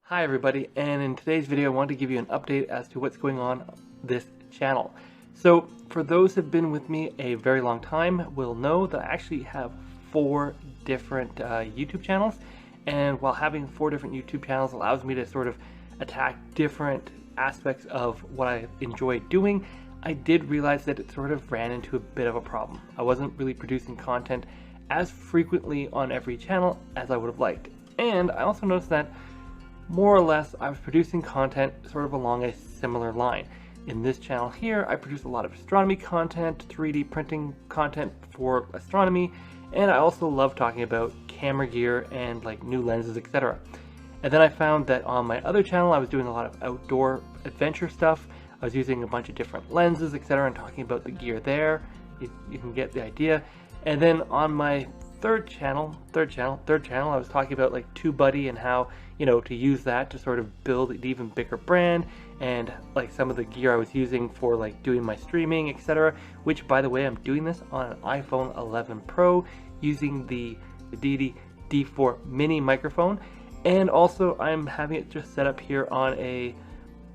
Hi everybody, and in today's video I want to give you an update as to what's going on this channel. So for those who have been with me a very long time will know that I actually have 4 different YouTube channels, and while having 4 different YouTube channels allows me to sort of attack different aspects of what I enjoy doing, I did realize that it sort of ran into a bit of a problem. I wasn't really producing content as frequently on every channel as I would have liked, and I also noticed that more or less I was producing content sort of along a similar line. In this channel here, I produce a lot of astronomy content, 3D printing content for astronomy, and I also love talking about camera gear and like new lenses, etc. And then I found that on my other channel I was doing a lot of outdoor adventure stuff. I was using a bunch of different lenses, etc., and talking about the gear there. You can get the idea. And then on my third channel, I was talking about like TubeBuddy and how, to use that to sort of build an even bigger brand, and like some of the gear I was using for like doing my streaming, etc. Which, by the way, I'm doing this on an iPhone 11 Pro using the D4 mini microphone, and also I'm having it just set up here on a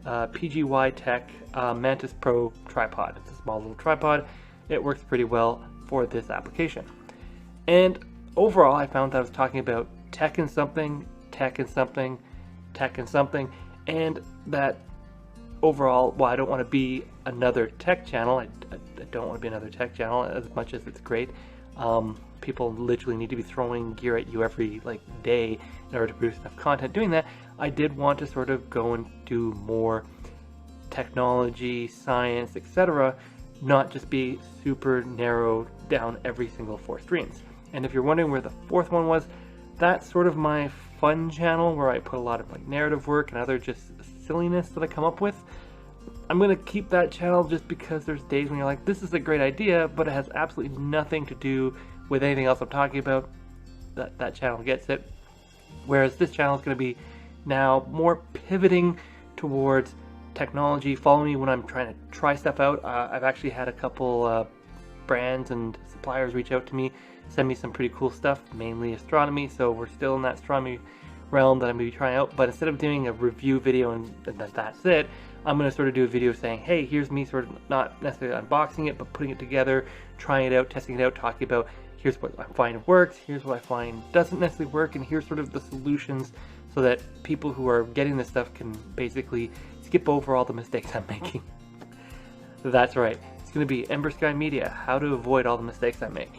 PGY Tech Mantis Pro tripod. It's a small little tripod. It works pretty well for this application. And overall, I found that I was talking about tech and something, and that overall, while I don't want to be another tech channel, I don't want to be another tech channel as much as it's great. People literally need to be throwing gear at you every day in order to produce enough content. Doing that, I did want to sort of go and do more technology, science, etc., not just be super narrow down every single 4 streams. And if you're wondering where the 4th one was, that's sort of my fun channel where I put a lot of narrative work and other just silliness that I come up with. I'm going to keep that channel just because there's days when you're like, this is a great idea, but it has absolutely nothing to do with anything else I'm talking about. That channel gets it. Whereas this channel is going to be now more pivoting towards technology. Follow me when I'm trying to try stuff out. I've actually had a couple brands and suppliers reach out to me, send me some pretty cool stuff, mainly astronomy, so we're still in that astronomy realm that I'm going to be trying out. But instead of doing a review video and that's it, I'm going to sort of do a video saying, hey, here's me sort of not necessarily unboxing it, but putting it together, trying it out, testing it out, talking about here's what I find works, here's what I find doesn't necessarily work, and here's sort of the solutions so that people who are getting this stuff can basically skip over all the mistakes I'm making. That's right, it's going to be Ember Sky Media, how to avoid all the mistakes I make.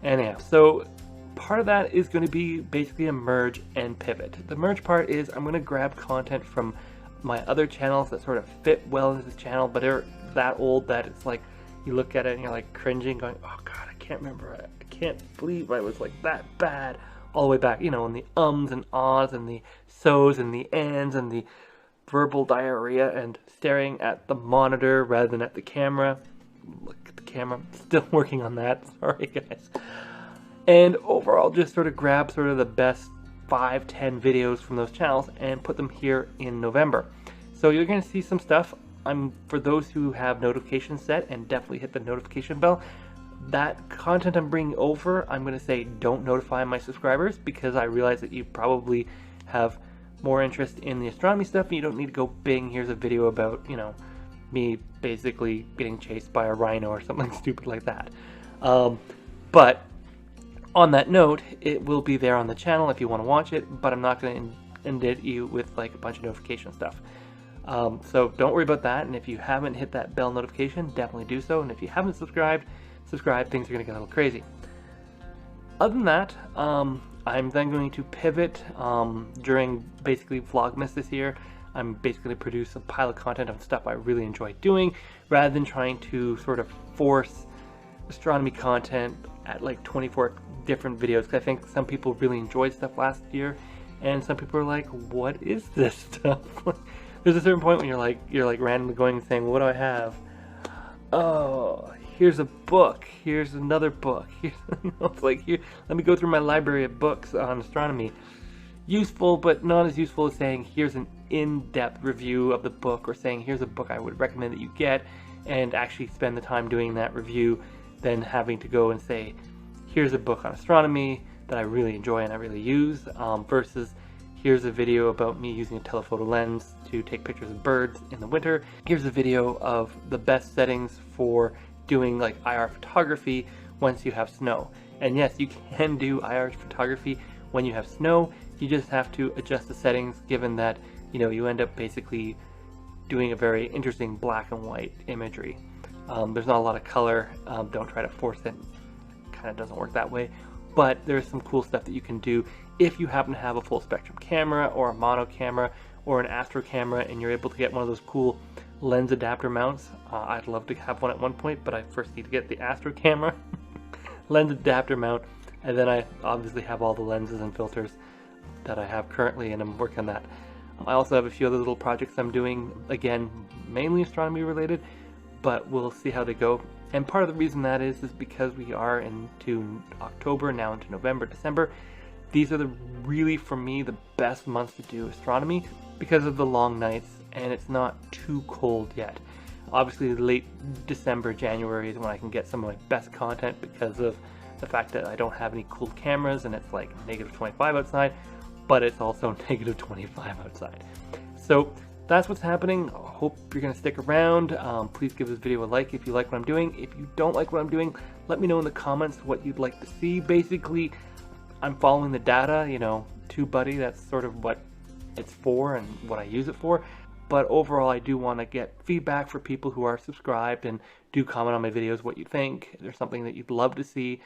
Anyhow, so part of that is going to be basically a merge and pivot. The merge part is I'm going to grab content from my other channels that sort of fit well into this channel, but they're that old that it's like you look at it and you're like cringing, going, oh god, I can't remember, I can't believe I was like that bad all the way back, in the ums and ahs and the so's and the ands and the verbal diarrhea and staring at the monitor rather than at the camera. Look at the camera, still working on that, sorry guys. And overall just sort of grab sort of the best 5-10 videos from those channels and put them here in November. So you're going to see some stuff. For those who have notifications set, and definitely hit the notification bell, that content I'm bringing over, I'm going to say don't notify my subscribers, because I realize that you probably have more interest in the astronomy stuff and you don't need to go bing, here's a video about, me basically getting chased by a rhino or something stupid like that. But on that note, it will be there on the channel if you want to watch it, but I'm not going to inundate you with a bunch of notification stuff. So don't worry about that, and if you haven't hit that bell notification, definitely do so, and if you haven't subscribed, subscribe. Things are going to get a little crazy. Other than that, I'm then going to pivot during basically Vlogmas this year. I'm basically going to produce a pile of content on stuff I really enjoy doing, rather than trying to sort of force astronomy content at 24 different videos, because I think some people really enjoyed stuff last year, and some people are like, what is this stuff? There's a certain point when you're like randomly going and saying, what do I have? Oh, here's a book, here's another book, it's like, here, let me go through my library of books on astronomy. Useful, but not as useful as saying, here's an in-depth review of the book, or saying, here's a book I would recommend that you get, and actually spend the time doing that review, than having to go and say, here's a book on astronomy that I really enjoy and I really use, versus Here's a video about me using a telephoto lens to take pictures of birds in the winter. Here's a video of the best settings for doing like IR photography once you have snow. And yes, you can do IR photography when you have snow. You just have to adjust the settings, given that, you know, you end up basically doing a very interesting black and white imagery. There's not a lot of color. Don't try to force it. Kind of doesn't work that way. But there's some cool stuff that you can do if you happen to have a full spectrum camera or a mono camera or an astro camera, and you're able to get one of those cool lens adapter mounts. I'd love to have one at one point, but I first need to get the astro camera lens adapter mount, and then I obviously have all the lenses and filters that I have currently, and I'm working on that. I also have a few other little projects I'm doing, again, mainly astronomy related, but we'll see how they go. And part of the reason that is because we are into October, now into November, December. These are really, for me, the best months to do astronomy because of the long nights, and it's not too cold yet. Obviously, late December, January is when I can get some of my best content because of the fact that I don't have any cool cameras and it's like -25 outside, but it's also -25 outside. So that's what's happening. I hope you're going to stick around. Please give this video a like if you like what I'm doing. If you don't like what I'm doing, let me know in the comments what you'd like to see. Basically, I'm following the data, you know, TubeBuddy, that's sort of what it's for and what I use it for. But overall, I do want to get feedback for people who are subscribed, and do comment on my videos what you think. If there's something that you'd love to see,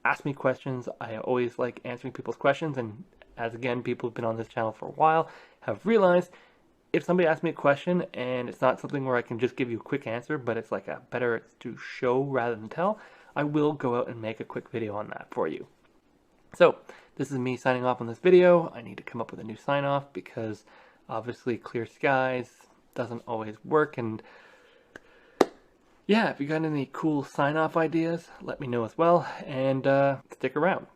ask me questions. I always like answering people's questions, and as again, people who've been on this channel for a while have realized, if somebody asks me a question and it's not something where I can just give you a quick answer, but it's like a better to show rather than tell, I will go out and make a quick video on that for you. So this is me signing off on this video. I need to come up with a new sign off because obviously clear skies doesn't always work. And yeah, if you got any cool sign off ideas, let me know as well, and stick around.